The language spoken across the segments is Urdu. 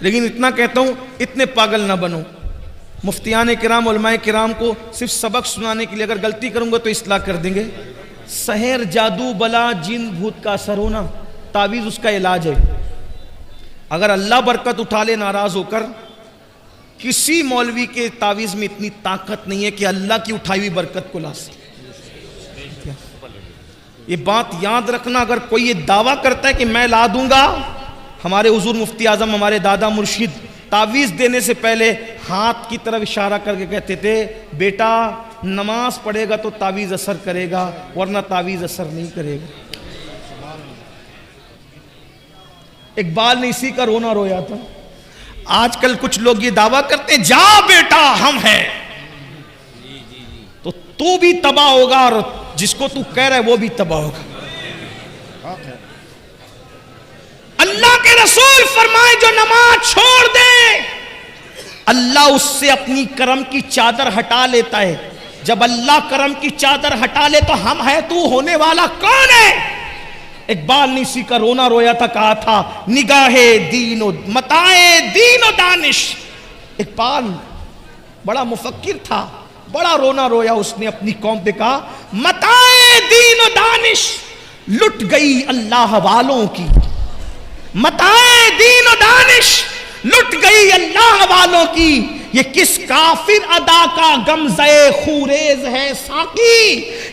لیکن اتنا کہتا ہوں اتنے پاگل نہ بنو. مفتیان کرام علماء کرام کو صرف سبق سنانے کے لیے اگر غلطی کروں گا تو اصلاح کر دیں گے. سحر جادو بلا جن بھوت کا اثر ہونا تعویذ اس کا علاج ہے. اگر اللہ برکت اٹھا لے ناراض ہو کر, کسی مولوی کے تعویذ میں اتنی طاقت نہیں ہے کہ اللہ کی اٹھائی ہوئی برکت کو لا سکے. یہ بات یاد رکھنا, اگر کوئی یہ دعویٰ کرتا ہے کہ میں لا دوں گا, ہمارے حضور مفتی اعظم ہمارے دادا مرشد تعویذ دینے سے پہلے ہاتھ کی طرف اشارہ کر کے کہتے تھے بیٹا نماز پڑھے گا تو تعویذ اثر کرے گا ورنہ تعویذ اثر نہیں کرے گا. اقبال نے اسی کا رونا رویا تھا. آج کل کچھ لوگ یہ دعویٰ کرتے ہیں جا بیٹا ہم ہیں, تو بھی تباہ ہوگا اور جس کو تو کہہ رہا ہے وہ بھی تباہ ہوگا. اللہ کے رسول فرمائے جو نماز چھوڑ دے اللہ اس سے اپنی کرم کی چادر ہٹا لیتا ہے. جب اللہ کرم کی چادر ہٹا لے تو ہم ہے تو ہونے والا کون ہے؟ اقبال نے اسی کا رونا رویا تھا, کہا تھا نگاہ دین و متاع دین و دانش. اقبال بڑا مفکر تھا, بڑا رونا رویا اس نے اپنی قوم پہ, کہا متاع دین و دانش لٹ گئی اللہ والوں کی, متاع دین و دانش لٹ گئی اللہ والوں کی. یہ کس کافر ادا کا غمزہ خوریز ہے ساقی,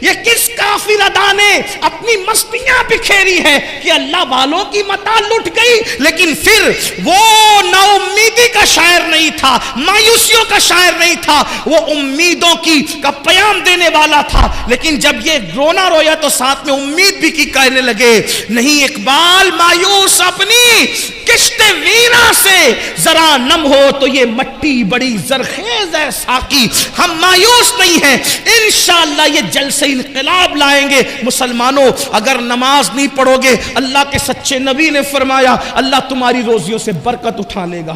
یہ کس کافر ادا نے اپنی مستیاں بکھیری ہے کہ اللہ والوں کی متاع لٹ گئی. لیکن پھر وہ نا امیدی کا شاعر نہیں تھا, مایوسیوں کا شاعر نہیں تھا, وہ امیدوں کی کا پیام دینے والا تھا. لیکن جب یہ رونا رویا تو ساتھ میں امید بھی کی کہنے لگے نہیں اقبال مایوس اپنی کشت وینا سے ذرا نم ہو تو یہ مٹی بڑی زرخیز ہے ساقی. ہم مایوس نہیں ہیں, انشاءاللہ یہ جلسہ انقلاب لائیں گے. مسلمانوں اگر نماز نہیں پڑھو گے, اللہ کے سچے نبی نے فرمایا اللہ تمہاری روزیوں سے برکت اٹھا لے گا.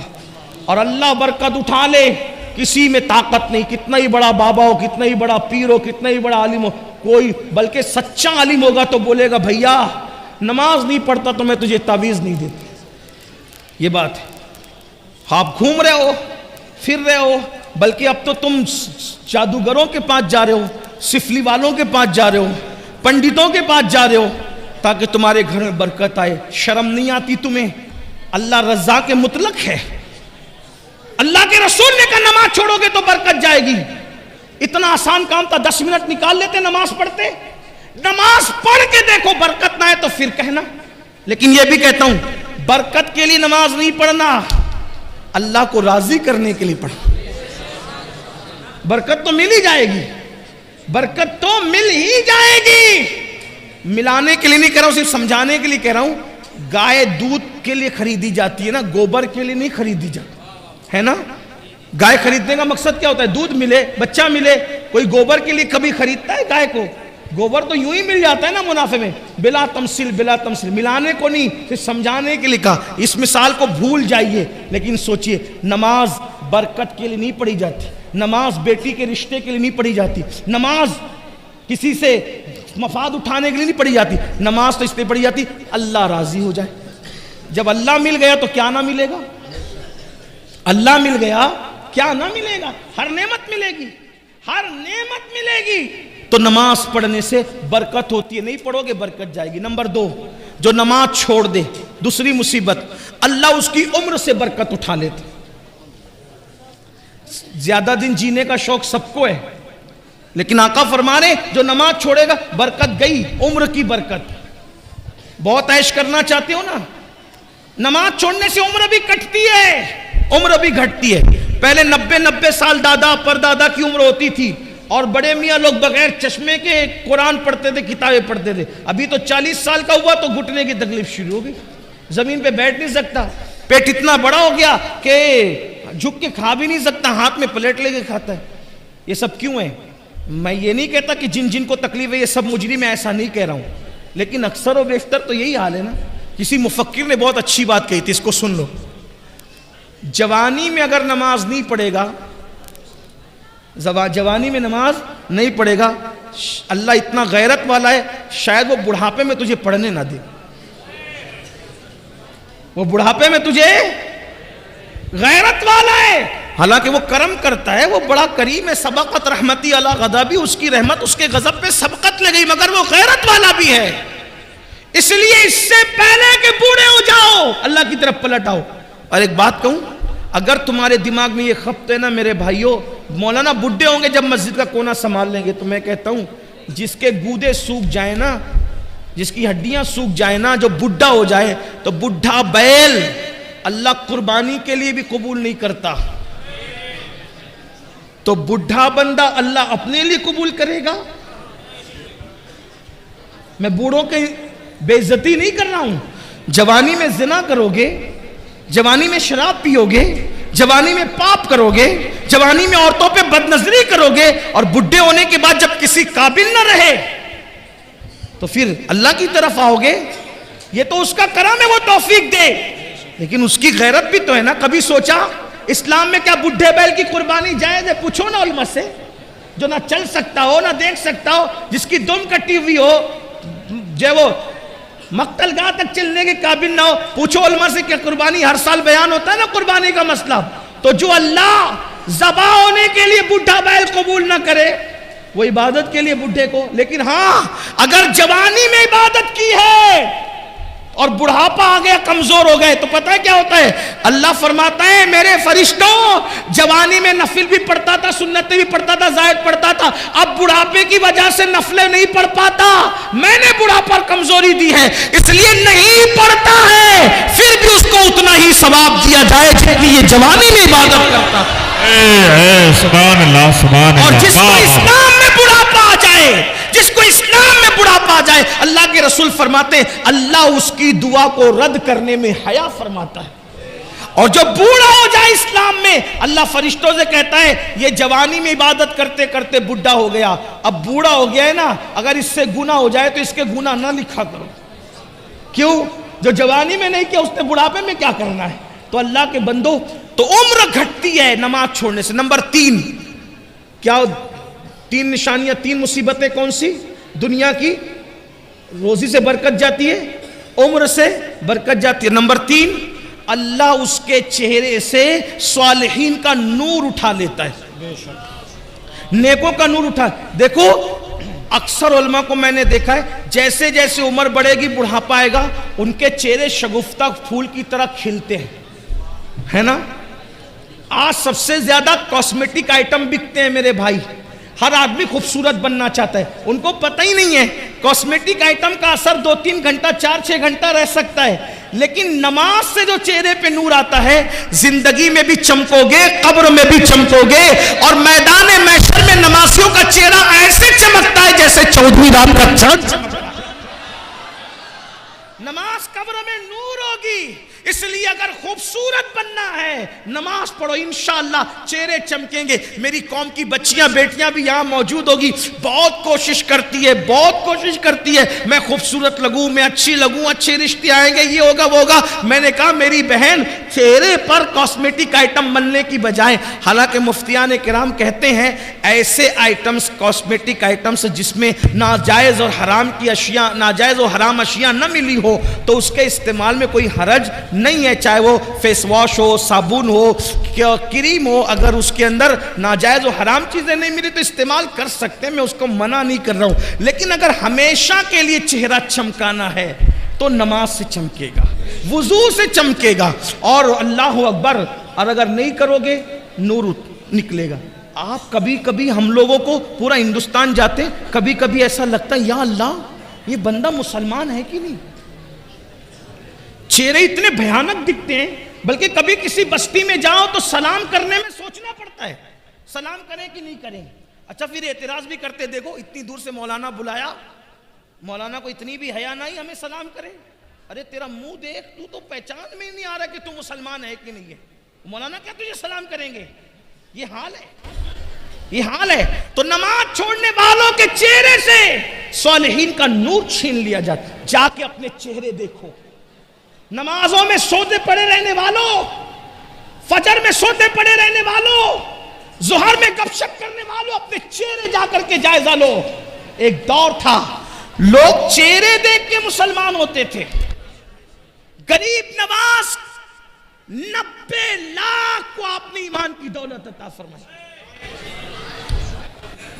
اور اللہ برکت اٹھا لے کسی میں طاقت نہیں, کتنا ہی بڑا بابا ہو, کتنا ہی بڑا پیر ہو, کتنا ہی بڑا عالم ہو, کوئی بلکہ سچا عالم ہوگا تو بولے گا بھیا نماز نہیں پڑھتا تو میں تجھے تعویذ نہیں دیتا. یہ بات ہے. آپ گھوم رہے ہو پھر رہے ہو, بلکہ اب تو تم جادوگروں کے پاس جا رہے ہو, سفلی والوں کے پاس جا رہے ہو, پنڈتوں کے پاس جا رہے ہو تاکہ تمہارے گھر میں برکت آئے. شرم نہیں آتی تمہیں؟ اللہ رزاق مطلق ہے. اللہ کے رسول نے کہا نماز چھوڑو گے تو برکت جائے گی. اتنا آسان کام تھا, 10 منٹ نکال لیتے نماز پڑھتے. نماز پڑھ کے دیکھو برکت نہ آئے تو پھر کہنا. لیکن یہ بھی کہتا ہوں برکت کے لیے نماز نہیں پڑھنا, اللہ کو راضی کرنے کے لیے پڑھنا. برکت تو مل ہی جائے گی, برکت تو مل ہی جائے گی. ملانے کے لیے نہیں کہہ رہا ہوں, صرف سمجھانے کے لیے کہہ رہا ہوں. گائے دودھ کے لیے خریدی جاتی ہے نا, گوبر کے لیے نہیں خریدی جاتی ہے نا. گائے خریدنے کا مقصد کیا ہوتا ہے؟ دودھ ملے, بچہ ملے. کوئی گوبر کے لیے کبھی خریدتا ہے گائے کو؟ گوبر تو یوں ہی مل جاتا ہے نا منافع میں, بلا تمثیل بلا تمثیل. ملانے کو نہیں, صرف سمجھانے کے لیے کہا. اس مثال کو بھول جائیے, لیکن سوچئے نماز برکت کے لیے نہیں پڑھی جاتی, نماز بیٹی کے رشتے کے لیے نہیں پڑھی جاتی, نماز کسی سے مفاد اٹھانے کے لیے نہیں پڑھی جاتی. نماز تو اس لیے پڑھی جاتی اللہ راضی ہو جائے. جب اللہ مل گیا تو کیا نہ ملے گا؟ اللہ مل گیا کیا نہ ملے گا؟ ہر نعمت ملے گی, ہر نعمت ملے گی. تو نماز پڑھنے سے برکت ہوتی ہے, نہیں پڑھو گے برکت جائے گی. نمبر 2, جو نماز چھوڑ دے, دوسری مصیبت, اللہ اس کی عمر سے برکت اٹھا لیتے. زیادہ دن جینے کا شوق سب کو ہے, لیکن آقا فرما رہے جو نماز چھوڑے گا برکت گئی, عمر کی برکت. بہت عیش کرنا چاہتے ہو نا, نماز چھوڑنے سے عمر بھی کٹتی ہے, عمر بھی گھٹتی ہے. پہلے 90 سال دادا پردادا کی عمر ہوتی تھی, اور بڑے میاں لوگ بغیر چشمے کے قرآن پڑھتے تھے, کتابیں پڑھتے تھے. ابھی تو 40 سال کا ہوا تو گھٹنے کی تکلیف شروع ہو گئی, زمین پہ بیٹھ نہیں سکتا, پیٹ اتنا بڑا ہو گیا کہ جھک کے کھا بھی نہیں سکتا, ہاتھ میں پلیٹ لے کے کھاتا ہے. یہ سب کیوں ہے؟ میں یہ نہیں کہتا کہ جن کو تکلیف ہے یہ سب مجرم ہے, ایسا نہیں کہہ رہا ہوں, لیکن اکثر و بیشتر تو یہی حال ہے نا. کسی مفکر نے بہت اچھی بات کہی تھی, اس کو سن لو. جوانی میں اگر نماز نہیں پڑھے گا, جوانی میں نماز نہیں پڑھے گا, اللہ اتنا غیرت والا ہے شاید وہ بڑھاپے میں تجھے پڑھنے نہ دے. وہ بڑھاپے میں تجھے غیرت والا ہے، حالانکہ وہ کرم کرتا ہے، وہ بڑا کریم ہے، سبقت رحمتی علی غضبی، اس کی رحمت اس کے غضب پہ سبقت لگئی، مگر وہ غیرت والا بھی ہے۔ اس لیے اس سے پہلے کہ بوڑھے ہو جاؤ اللہ کی طرف پلٹ آؤ۔ اور ایک بات کہوں، اگر تمہارے دماغ میں یہ خبط ہے نا میرے بھائیوں، مولانا بڈھے ہوں گے جب مسجد کا کونا سنبھال لیں گے، تو میں کہتا ہوں جس کے گودے سوکھ جائیں نا، جس کی ہڈیاں سوکھ جائیں نا، جو بڈھا ہو جائے، تو بڈھا بیل اللہ قربانی کے لیے بھی قبول نہیں کرتا، تو بڈھا بندہ اللہ اپنے لیے قبول کرے گا۔ میں بوڑھوں کی بے عزتی نہیں کر رہا ہوں، جوانی میں زنا کرو گے، جوانی میں شراب پیو گے، جوانی میں پاپ کرو گے، جوانی میں عورتوں پہ بد نظری کرو گے، اور بڈھے ہونے کے بعد جب کسی قابل نہ رہے تو پھر اللہ کی طرف آؤ گے، یہ تو اس کا کرم ہے، وہ توفیق دے، لیکن اس کی غیرت بھی تو ہے نا۔ کبھی سوچا اسلام میں کیا بڈھے بیل کی قربانی جائز ہے؟ پوچھو نا علماء سے، جو نہ چل سکتا ہو نہ دیکھ سکتا ہو، جس کی دم کٹی ہوئی ہو، جو وہ مقتل گاہ تک چلنے کے قابل نہ ہو، پوچھو علماء سے کہ قربانی ہر سال بیان ہوتا ہے نا قربانی کا مسئلہ، تو جو اللہ ذبح ہونے کے لیے بڈھا بیل قبول نہ کرے وہ عبادت کے لیے بڈھے کو، لیکن ہاں اگر جوانی میں عبادت کی ہے اور بڑھاپا آ گیا، کمزور ہو گئے، تو پتہ ہے کیا ہوتا ہے؟ اللہ فرماتا ہے میرے فرشتوں، جوانی میں نفل بھی پڑھتا تھا، سنتیں بھی پڑھتا تھا، زائد پڑھتا تھا، اب بڑھاپے کی وجہ سے نفلیں نہیں پڑھ پاتا، میں نے بڑھاپا کمزوری دی ہے، اس لیے نہیں پڑھتا ہے، پھر بھی اس کو اتنا ہی ثواب دیا جائے جتنی یہ جوانی میں عبادت کرتا تھا۔ سبحان اللہ سبحان اللہ۔ اور جس کو اسلام میں بڑھاپا آ جائے، جس کو اسلام میں بڑھاپا آ جائے، اللہ کے رسول فرماتے ہیں اللہ اس کی دعا کو رد کرنے میں حیا فرماتا ہے، اور جو بوڑھا ہو جائے اسلام میں، اللہ فرشتوں سے کہتا ہے یہ جوانی میں عبادت کرتے کرتے بڈھا ہو گیا، اب بوڑھا ہو گیا ہے نا، اگر اس سے گناہ ہو جائے تو اس کے گناہ نہ لکھا کرو۔ کیوں؟ جو جوانی میں نہیں کیا اس نے بڑھاپے میں کیا کرنا ہے؟ تو اللہ کے بندو، تو عمر گھٹتی ہے نماز چھوڑنے سے۔ نمبر 3 کیا؟ 3 نشانیاں، 3 مصیبتیں کون سی؟ دنیا کی روزی سے برکت جاتی ہے، عمر سے برکت جاتی ہے۔ نمبر 3 اللہ اس کے چہرے سے صالحین کا نور اٹھا لیتا ہے، نیکوں کا نور اٹھا۔ دیکھو اکثر علماء کو میں نے دیکھا ہے جیسے جیسے عمر بڑھے گی، بڑھاپا آئے گا، ان کے چہرے شگفتہ پھول کی طرح کھلتے ہیں، ہے نا؟ آج سب سے زیادہ کاسمیٹک آئٹم بکتے ہیں میرے بھائی، ہر آدمی خوبصورت بننا چاہتا ہے، ان کو پتہ ہی نہیں ہے کاسمیٹک آئٹم کا اثر 2-3 گھنٹہ 4-6 گھنٹہ رہ سکتا ہے، لیکن نماز سے جو چہرے پہ نور آتا ہے، زندگی میں بھی چمکو گے، قبر میں بھی چمکو گے، اور میدان محشر میں نمازیوں کا چہرہ ایسے چمکتا ہے جیسے 14ویں رات کا چاند چمکتا ہے۔ نماز قبر میں نور ہوگی، اس لیے اگر خوبصورت بننا ہے نماز پڑھو، انشاءاللہ چہرے چمکیں گے۔ میری قوم کی بچیاں بیٹیاں بھی یہاں موجود ہوگی، بہت کوشش کرتی ہے، بہت کوشش کرتی ہے میں خوبصورت لگوں، میں اچھی لگوں، اچھے رشتے آئیں گے، یہ ہوگا وہ ہوگا۔ میں نے کہا میری بہن چہرے پر کاسمیٹک آئٹم بننے کی بجائے، حالانکہ مفتیان کرام کہتے ہیں ایسے آئٹمز، کاسمیٹک آئٹمز جس میں ناجائز اور حرام کی اشیاء، ناجائز اور حرام اشیاء نہ ملی ہو تو اس کے استعمال میں کوئی حرج نہیں ہے، چاہے وہ فیس واش ہو، صابن ہو، کریم ہو، اگر اس کے اندر ناجائز و حرام چیزیں نہیں ملی تو استعمال کر سکتے ہیں، میں اس کو منع نہیں کر رہا ہوں، لیکن اگر ہمیشہ کے لیے چہرہ چمکانا ہے تو نماز سے چمکے گا، وضو سے چمکے گا، اور اللہ اکبر، اور اگر نہیں کرو گے نور نکلے گا۔ آپ کبھی کبھی ہم لوگوں کو پورا ہندوستان جاتے، کبھی کبھی ایسا لگتا ہے یا اللہ یہ بندہ مسلمان ہے کہ نہیں، چہرے اتنے بھیانک دکھتے ہیں، بلکہ کبھی کسی بستی میں جاؤ تو سلام کرنے میں سوچنا پڑتا ہے سلام کریں کہ نہیں کریں۔ اچھا پھر اعتراض بھی کرتے، دیکھو اتنی دور سے مولانا بلایا، مولانا کو اتنی بھی حیا نہیں ہمیں سلام کرے، ارے تیرا منہ دیکھ، تو پہچان میں نہیں آ رہا کہ تو مسلمان ہے کہ نہیں ہے، مولانا کیا تجھے سلام کریں گے؟ یہ حال ہے، یہ حال ہے۔ تو نماز چھوڑنے والوں کے چہرے سے صالحین کا نور چھین لیا جاتا، جا کے اپنے چہرے دیکھو۔ نمازوں میں سوتے پڑے رہنے والوں، فجر میں سوتے پڑے رہنے والوں، ظہر میں گپ شپ کرنے والوں، اپنے چہرے جا کر کے جائزہ لو۔ ایک دور تھا لوگ چہرے دیکھ کے مسلمان ہوتے تھے، غریب نواز 90 کو آپ نے ایمان کی دولت عطا فرمائی.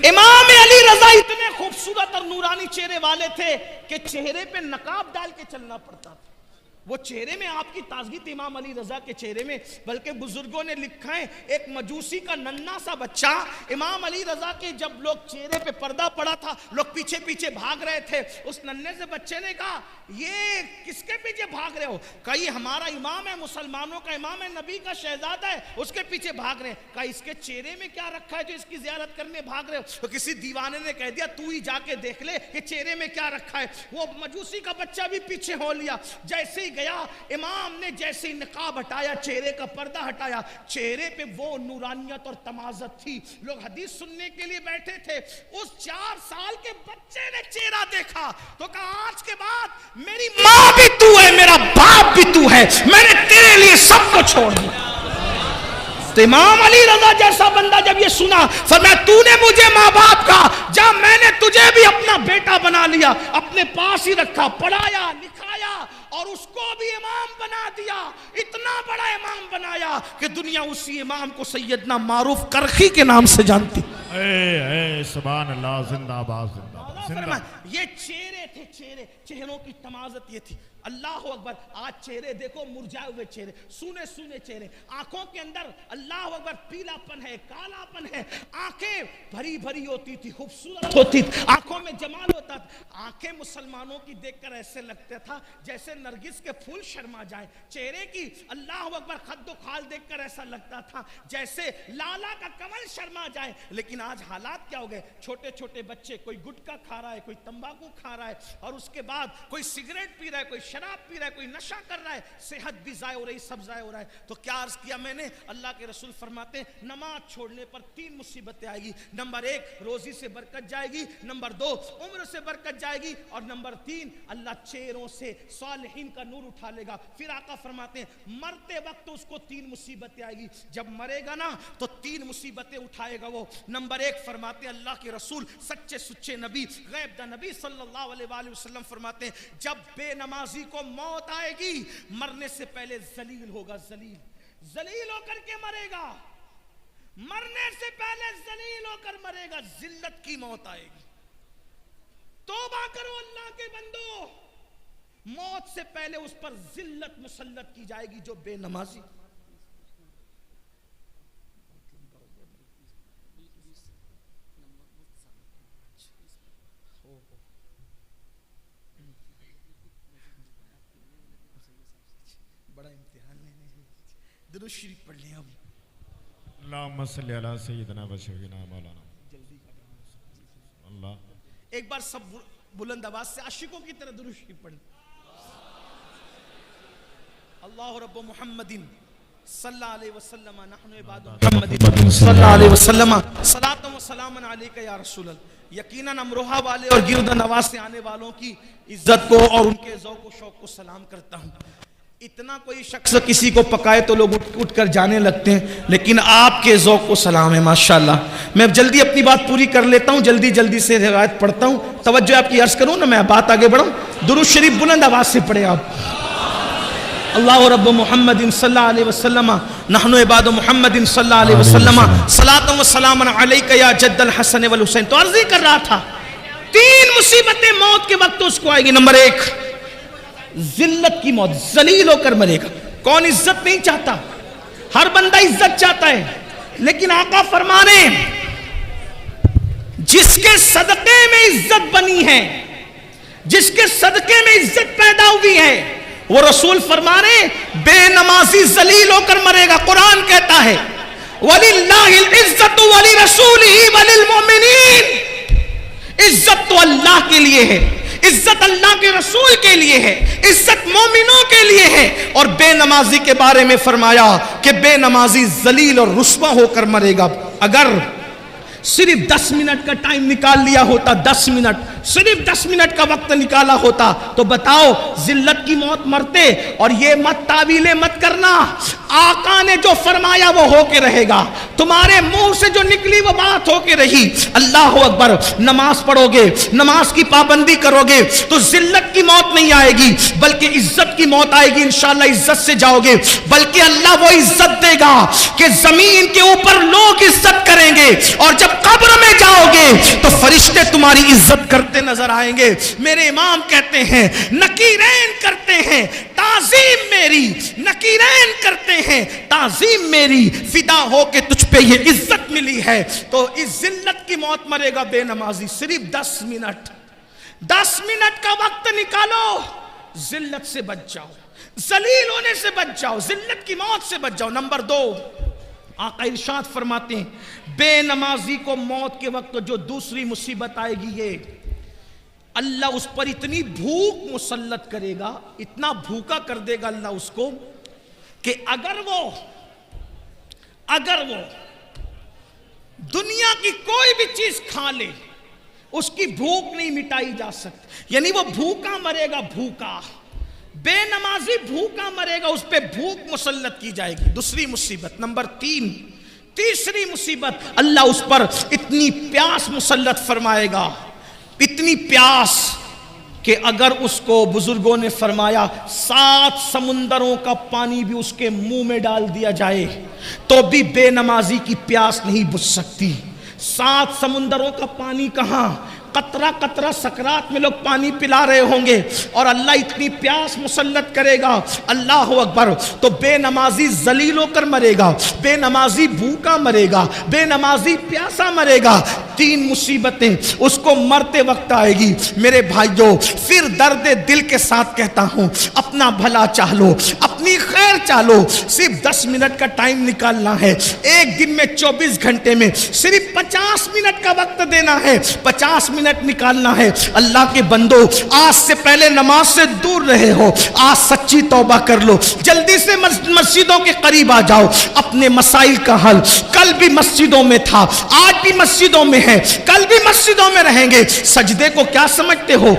امام علی رضا اتنے خوبصورت اور نورانی چہرے والے تھے کہ چہرے پہ نقاب ڈال کے چلنا پڑتا تھا. وہ چہرے میں آپ کی تازگی تھی امام علی رضا کے چہرے میں. بلکہ بزرگوں نے لکھا ہے ایک مجوسی کا ننھا سا بچہ امام علی رضا کے جب لوگ چہرے پہ پردہ پڑا تھا لوگ پیچھے پیچھے بھاگ رہے تھے. اس ننھے سے بچے نے کہا یہ کس کے پیچھے بھاگ رہے ہو؟ کہا یہ ہمارا امام ہے, مسلمانوں کا امام ہے, نبی کا شہزادہ ہے, اس کے پیچھے بھاگ رہے ہیں. کہا اس کے چہرے میں کیا رکھا ہے جو اس کی زیارت کرنے بھاگ رہے ہو؟ تو کسی دیوانے نے کہہ دیا تو ہی جا کے دیکھ لے کہ چہرے میں کیا رکھا ہے. وہ مجوسی کا بچہ بھی پیچھے ہو لیا. جیسے ہی گیا امام نے جیسے ہی نقاب ہٹایا, چہرے کا پردہ ہٹایا, چہرے پہ وہ نورانیت اور تمازت تھی. لوگ حدیث سننے کے لیے بیٹھے تھے. اس 4 سال کے بچے نے چہرہ دیکھا تو کہا آج کے بعد میری ماں بھی تو ہے, میرا باپ بھی تو ہے, میں نے تیرے لیے سب کو چھوڑ دیا. تو امام علی رضا جیسا بندہ جب یہ سنا فرمایا تو نے مجھے ماں باپ کا, جب میں نے تجھے بھی اپنا بیٹا بنا لیا, اپنے پاس ہی رکھا, پڑھایا لکھایا اور اس کو بھی امام بنا دیا. اتنا بڑا امام بنایا کہ دنیا اسی امام کو سیدنا معروف کرخی کے نام سے جانتی. اے سبحان اللہ, زندہ باد زندہ باد. یہ چہرے تھے, چہروں کی تمازت یہ تھی. اللہ اکبر. آج چہرے دیکھو مرجھائے ہوئے چہرے, سونے سونے چہرے, آنکھوں کے اندر اللہ اکبر پیلا پن ہے, کالا پن ہے. آنکھیں بھری بھری ہوتی تھی, خوبصورت ہوتی تھی, آنکھوں میں جمال ہوتا تھا. آنکھیں مسلمانوں کی دیکھ کر ایسے لگتا تھا جیسے نرگس کے پھول شرما جائیں. چہرے کی اللہ اکبر خد و خال دیکھ کر ایسا لگتا تھا جیسے لالا کا کمل شرما جائے. لیکن آج حالات کیا ہو گئے؟ چھوٹے چھوٹے بچے, کوئی گٹکا کھا رہا ہے, کوئی تمباکو کھا رہا ہے, اور اس کے بعد کوئی سگریٹ پی رہا ہے, کوئی شراب پی رہا ہے, کوئی نشہ کر رہا ہے. صحت بھی ضائع ہو رہی, سب ضائع ہو رہا ہے. تو کیا عرض کیا میں نے؟ اللہ کے رسول فرماتے ہیں نماز چھوڑنے پر 3 مصیبتیں آئے گی. نمبر 1 روزی سے برکت جائے گی, نمبر 2 عمر سے برکت جائے گی, اور نمبر 3 اللہ چہروں سے صالحین کا نور اٹھا لے گا. پھر آقا فرماتے ہیں مرتے وقت اس کو 3 مصیبتیں آئے گی. جب مرے گا نا تو 3 مصیبتیں اٹھائے گا وہ. نمبر 1 فرماتے ہیں اللہ کے رسول سچے سچے نبی غیب دا نبی صلی اللہ علیہ وآلہ وسلم فرماتے ہیں جب بے نمازی کو موت آئے گی مرنے سے پہلے ذلیل ہوگا. ذلیل ہو کر کے مرے گا, مرنے سے پہلے ذلیل ہو کر مرے گا. ذلت کی موت آئے گی. توبہ کرو اللہ کے بندو, موت سے پہلے اس پر ذلت مسلط کی جائے گی جو بے نمازی. بڑا امتحان درود شریف پڑھ لیں. اب اللہم صلی علی سیدنا و شفیعنا مولانا اللہ. ایک بار سب بلند آواز سے عاشقوں کی طرح درود شریف پڑھیں. اللہ رب محمد صلی اللہ علیہ وسلم نحن عباد محمد صلی اللہ علیہ وسلم صلاۃ و سلام علیک یا رسول اللہ. یقیناً امروہہ والے اور گرد نواز سے آنے والوں کی عزت کو اور ان کے ذوق و شوق کو سلام کرتا ہوں. اتنا کوئی شخص کسی کو پکائے تو لوگ اٹھ کر جانے لگتے ہیں, لیکن آپ کے ذوق کو سلام ہے ماشاءاللہ. میں جلدی اپنی بات پوری کر لیتا ہوں, جلدی سے روایت پڑھتا ہوں. توجہ آپ کی عرض کروں نا, میں بات آگے بڑھوں. درود شریف بلند آواز سے پڑھیں آپ. اللہ رب محمد صلی اللہ علیہ وسلم نحن عباد محمد صلی اللہ علیہ وسلم صلاۃ و سلام علیک یا جد الحسن والحسین. تو عرض ہی کر رہا تھا 3 مصیبتیں موت کے وقت اس کو آئے گی. نمبر 1 ذلت کی موت, ذلیل ہو کر مرے گا. کون عزت نہیں چاہتا؟ ہر بندہ عزت چاہتا ہے, لیکن آقا فرمانے جس کے صدقے میں عزت بنی ہے, جس کے صدقے میں عزت پیدا ہوئی ہے, وہ رسول فرمانے بے نمازی ذلیل ہو کر مرے گا. قرآن کہتا ہے وَلِلَّهِ الْعِزَّةُ وَلِرَسُولِهِ وَلِلْمُؤْمِنِينَ. عزت تو اللہ کے لیے ہے, عزت اللہ کے رسول کے لیے ہے, عزت مومنوں کے لیے ہے. اور بے نمازی کے بارے میں فرمایا کہ بے نمازی ذلیل اور رسوا ہو کر مرے گا. اگر صرف 10 منٹ کا ٹائم نکال لیا ہوتا, 10 منٹ, صرف 10 منٹ کا وقت نکالا ہوتا تو بتاؤ ذلت کی موت مرتے. اور یہ مت تعویلیں مت کرنا, آقا نے جو فرمایا وہ ہو کے رہے گا. تمہارے منہ سے جو نکلی وہ بات ہو کے رہی اللہ اکبر، نماز پڑھو گے، نماز کی پابندی کرو گے تو ذلت کی موت نہیں آئے گی بلکہ عزت کی موت آئے گی، انشاءاللہ عزت سے جاؤ گے، بلکہ اللہ وہ عزت دے گا کہ زمین کے اوپر لوگ عزت کریں گے، اور جب قبر میں جاؤ گے تو فرشتے تمہاری عزت کرتے نظر آئیں گے۔ میرے امام کہتے ہیں نکیرین کرتے ہیں تعظیم میری، نکیرین کرتے ہیں تعظیم میری، فدا ہو کے تجھ پہ یہ عزت ملی ہے۔ تو اس ذلت کی موت مرے گا بے نمازی، صرف 10 منٹ کا وقت نکالو، ذلت سے بچ جاؤ، ذلیل ہونے سے بچ جاؤ، ذلت کی موت سے بچ جاؤ۔ نمبر 2، آقا ارشاد فرماتے ہیں بے نمازی کو موت کے وقت جو دوسری مصیبت آئے گی، یہ اللہ اس پر اتنی بھوک مسلط کرے گا، اتنا بھوکا کر دے گا اللہ اس کو کہ اگر وہ دنیا کی کوئی بھی چیز کھا لے اس کی بھوک نہیں مٹائی جا سکتی، یعنی وہ بھوکا مرے گا، بھوکا بے نمازی بھوکا مرے گا، اس پہ بھوک مسلط کی جائے گی۔ دوسری مصیبت نمبر 3، تیسری مصیبت اللہ اس پر اتنی پیاس مسلط فرمائے گا، اتنی پیاس کہ اگر اس کو بزرگوں نے فرمایا 7 سمندروں کا پانی بھی اس کے منہ میں ڈال دیا جائے تو بھی بے نمازی کی پیاس نہیں بجھ سکتی۔ 7 سمندروں کا پانی کہاں، قطرہ قطرہ سکرات میں لوگ پانی پلا رہے ہوں گے، اور اللہ اتنی پیاس مسلط کرے گا، اللہ اکبر، تو بے نمازی ذلیل ہو کر مرے گا، بے نمازی بھوکا مرے گا، بے نمازی پیاسا مرے گا۔ 3 مصیبتیں اس کو مرتے وقت آئے گی۔ میرے بھائیوں، پھر درد دل کے ساتھ کہتا ہوں، اپنا بھلا چاہ لو، اپنی خیر چاہ لو، صرف 10 منٹ کا ٹائم نکالنا ہے، ایک دن میں 24 گھنٹے میں صرف 50 منٹ کا وقت دینا ہے، 50 منٹ نکالنا ہے۔ اللہ کے بندو، آج سے پہلے نماز سے دور رہے ہو، آج سچی توبہ کر لو، جلدی سے مسجدوں کے قریب آ جاؤ، اپنے مسائل کا حل، کل بھی مسجدوں میں تھا، آج بھی مسجدوں میں ہے، کل بھی مسجدوں میں رہیں گے۔ سجدے کو کیا سمجھتے ہو؟